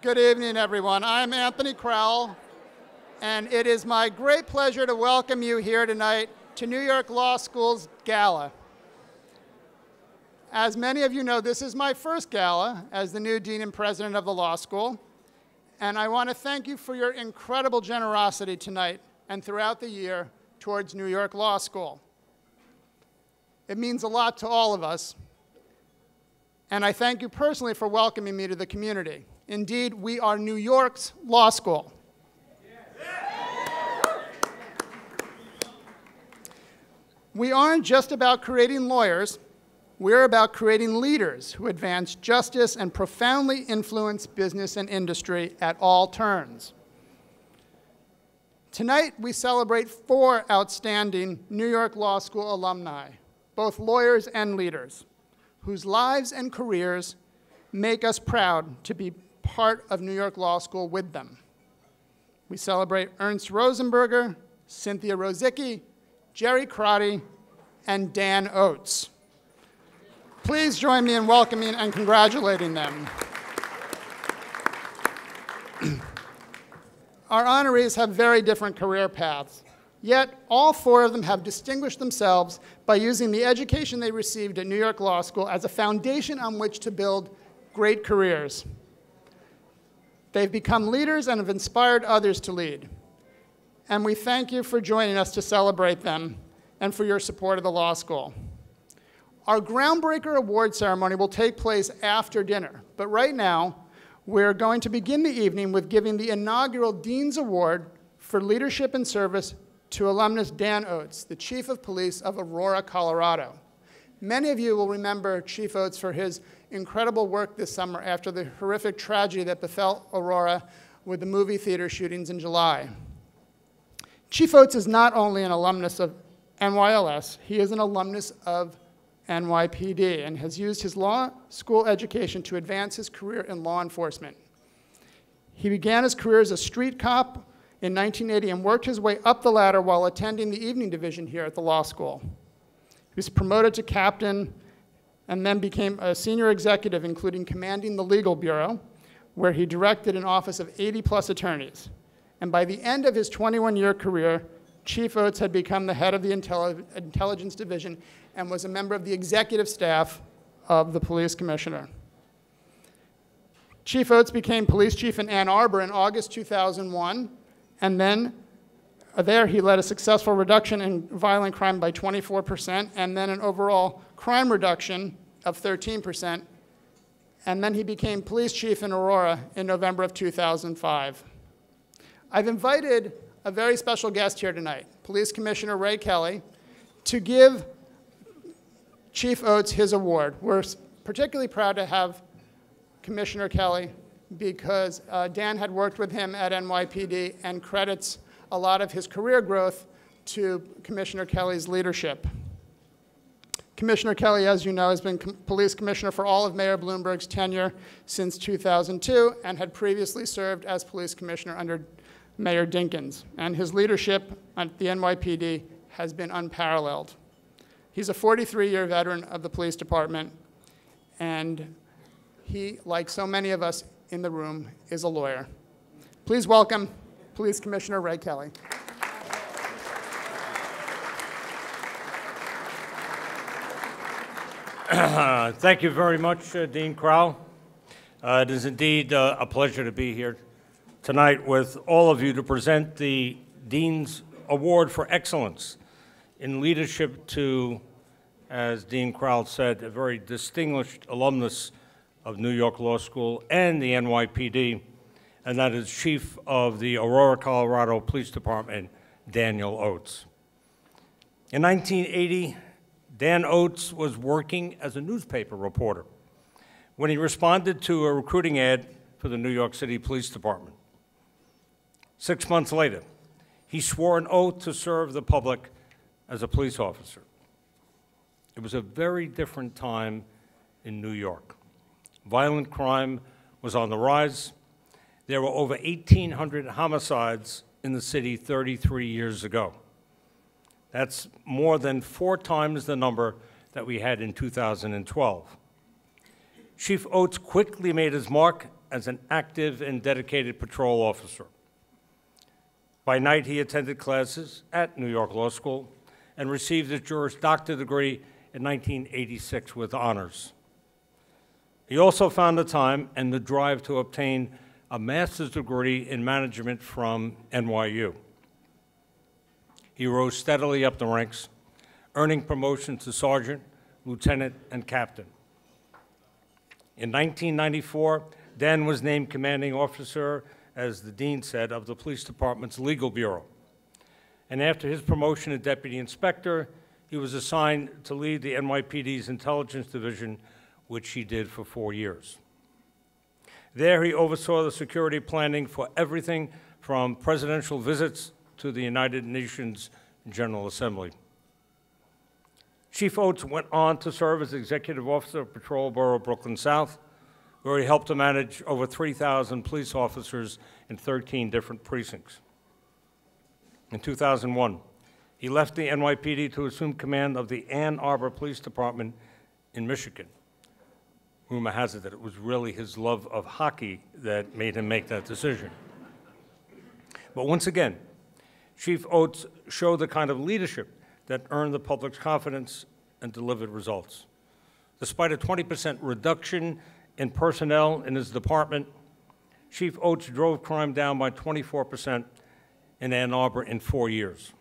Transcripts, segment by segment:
Good evening, everyone. I'm Anthony Crowell, and it is my great pleasure to welcome you here tonight to New York Law School's Gala. As many of you know, this is my first gala as the new Dean and President of the Law School, and I want to thank you for your incredible generosity tonight and throughout the year towards New York Law School. It means a lot to all of us, and I thank you personally for welcoming me to the community. Indeed, we are New York's law school. We aren't just about creating lawyers, we're about creating leaders who advance justice and profoundly influence business and industry at all turns. Tonight, we celebrate 4 outstanding New York Law School alumni, both lawyers and leaders, whose lives and careers make us proud to be part of New York Law School with them. We celebrate Ernst Rosenberger, Cynthia Rosicki, Jerry Crotty, and Dan Oates. Please join me in welcoming and congratulating them. Our honorees have very different career paths, yet all 4 of them have distinguished themselves by using the education they received at New York Law School as a foundation on which to build great careers. They've become leaders and have inspired others to lead. And we thank you for joining us to celebrate them and for your support of the law school. Our groundbreaker award ceremony will take place after dinner, but right now, we're going to begin the evening with giving the inaugural Dean's Award for Leadership and Service to alumnus Dan Oates, the Chief of Police of Aurora, Colorado. Many of you will remember Chief Oates for his incredible work this summer after the horrific tragedy that befell Aurora with the movie theater shootings in July. Chief Oates is not only an alumnus of NYLS, he is an alumnus of NYPD and has used his law school education to advance his career in law enforcement. He began his career as a street cop in 1980 and worked his way up the ladder while attending the evening division here at the law school. He was promoted to captain and then became a senior executive, including commanding the legal bureau, where he directed an office of 80+ attorneys. And by the end of his 21-year career, Chief Oates had become the head of the intelligence division and was a member of the executive staff of the police commissioner. Chief Oates became police chief in Ann Arbor in August 2001, and then there he led a successful reduction in violent crime by 24%, and then an overall crime reduction of 13%, and then he became police chief in Aurora in November of 2005. I've invited a very special guest here tonight, Police Commissioner Ray Kelly, to give Chief Oates his award. We're particularly proud to have Commissioner Kelly because Dan had worked with him at NYPD and credits a lot of his career growth to Commissioner Kelly's leadership. Commissioner Kelly, as you know, has been police commissioner for all of Mayor Bloomberg's tenure since 2002 and had previously served as police commissioner under Mayor Dinkins. And his leadership at the NYPD has been unparalleled. He's a 43-year veteran of the police department, and he, like so many of us in the room, is a lawyer. Please welcome Police Commissioner Ray Kelly. Thank you very much, Dean Crowell. It is indeed a pleasure to be here tonight with all of you to present the Dean's Award for Excellence in Leadership to, as Dean Crowell said, a very distinguished alumnus of New York Law School and the NYPD, and that is Chief of the Aurora, Colorado Police Department, Daniel Oates. In 1980, Dan Oates was working as a newspaper reporter when he responded to a recruiting ad for the New York City Police Department. 6 months later, he swore an oath to serve the public as a police officer. It was a very different time in New York. Violent crime was on the rise. There were over 1,800 homicides in the city 33 years ago. That's more than 4 times the number that we had in 2012. Chief Oates quickly made his mark as an active and dedicated patrol officer. By night, he attended classes at New York Law School and received his Juris Doctor degree in 1986 with honors. He also found the time and the drive to obtain a master's degree in management from NYU. He rose steadily up the ranks, earning promotions to sergeant, lieutenant, and captain. In 1994, Dan was named commanding officer, as the dean said, of the police department's legal bureau. And after his promotion to deputy inspector, he was assigned to lead the NYPD's intelligence division, which he did for 4 years. There, he oversaw the security planning for everything from presidential visits to the United Nations General Assembly. Chief Oates went on to serve as executive officer of Patrol Borough Brooklyn South, where he helped to manage over 3,000 police officers in 13 different precincts. In 2001, he left the NYPD to assume command of the Ann Arbor Police Department in Michigan. Rumor has it that it was really his love of hockey that made him make that decision. But once again, Chief Oates showed the kind of leadership that earned the public's confidence and delivered results. Despite a 20% reduction in personnel in his department, Chief Oates drove crime down by 24% in Ann Arbor in 4 years.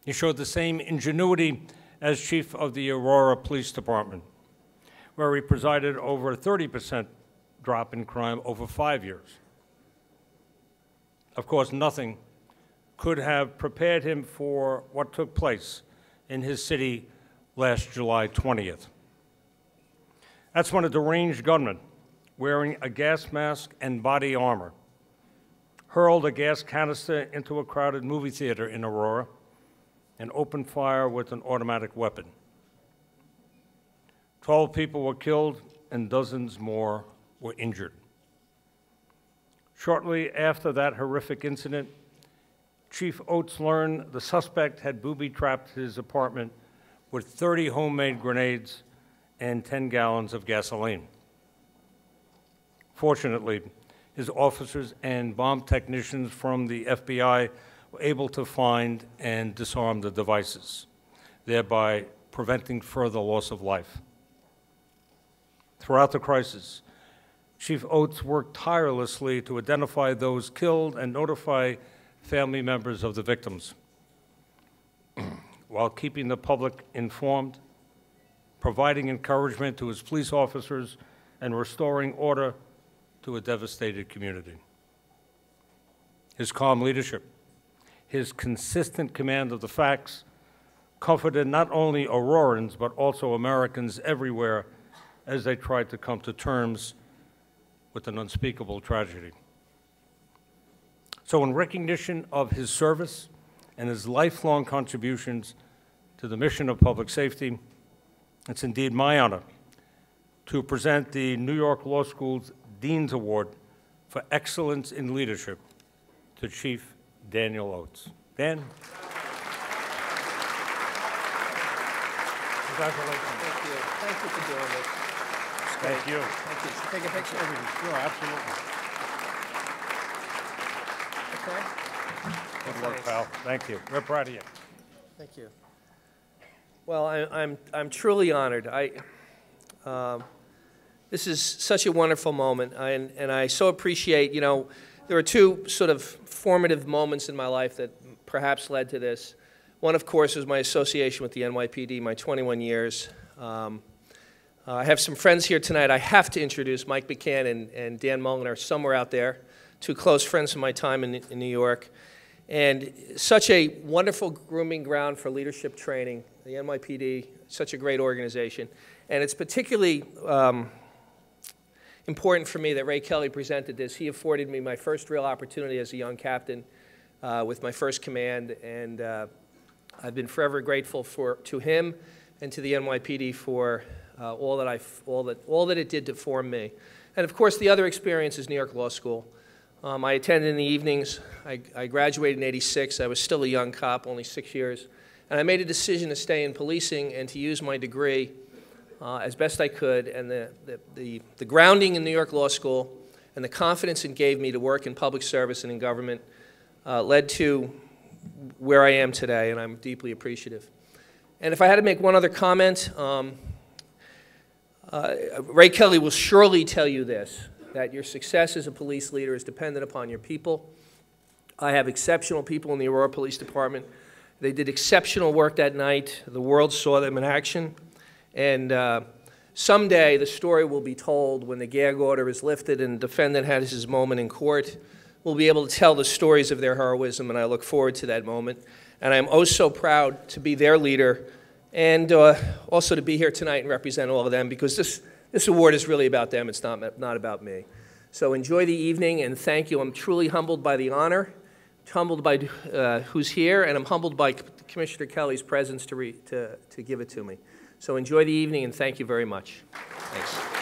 He showed the same ingenuity as chief of the Aurora Police Department, where he presided over a 30% drop in crime over 5 years. Of course, nothing could have prepared him for what took place in his city last July 20th. That's when a deranged gunman, wearing a gas mask and body armor, hurled a gas canister into a crowded movie theater in Aurora and opened fire with an automatic weapon. 12 people were killed and dozens more were injured. Shortly after that horrific incident, Chief Oates learned the suspect had booby-trapped his apartment with 30 homemade grenades and 10 gallons of gasoline. Fortunately, his officers and bomb technicians from the FBI were able to find and disarm the devices, thereby preventing further loss of life. Throughout the crisis, Chief Oates worked tirelessly to identify those killed and notify family members of the victims, while keeping the public informed, providing encouragement to his police officers, and restoring order to a devastated community. His calm leadership, his consistent command of the facts, comforted not only Aurorans, but also Americans everywhere as they tried to come to terms with an unspeakable tragedy. So in recognition of his service and his lifelong contributions to the mission of public safety, it's indeed my honor to present the New York Law School's Dean's Award for Excellence in Leadership to Chief Daniel Oates. Dan? Congratulations. Thank you. Thank you for doing this. Thank you. Thank you. Take a picture. Sure, absolutely. Okay. Good work, pal. Thank you. We're proud of you. Thank you. Well, I'm truly honored. This is such a wonderful moment, and I so appreciate, there were two sort of formative moments in my life that perhaps led to this. One, of course, was my association with the NYPD, my 21 years. I have some friends here tonight. I have to introduce Mike McCann and Dan Mullen are somewhere out there, two close friends from my time in New York. And such a wonderful grooming ground for leadership training, the NYPD, such a great organization. And it's particularly important for me that Ray Kelly presented this. He afforded me my first real opportunity as a young captain with my first command, and I've been forever grateful to him and to the NYPD for all that it did to form me. And of course, the other experience is New York Law School. I attended in the evenings. I graduated in '86. I was still a young cop, only 6 years. And I made a decision to stay in policing and to use my degree as best I could, and the grounding in New York Law School and the confidence it gave me to work in public service and in government led to where I am today, and I'm deeply appreciative. And if I had to make one other comment, Ray Kelly will surely tell you this, that your success as a police leader is dependent upon your people. I have exceptional people in the Aurora Police Department. They did exceptional work that night. The world saw them in action. And someday the story will be told when the gag order is lifted and the defendant has his moment in court. We'll be able to tell the stories of their heroism, and I look forward to that moment. And I'm oh so proud to be their leader and also to be here tonight and represent all of them, because this award is really about them. It's not about me. So enjoy the evening, and thank you. I'm truly humbled by the honor, humbled by who's here, and I'm humbled by Commissioner Kelly's presence to give it to me. So enjoy the evening, and thank you very much. Thanks.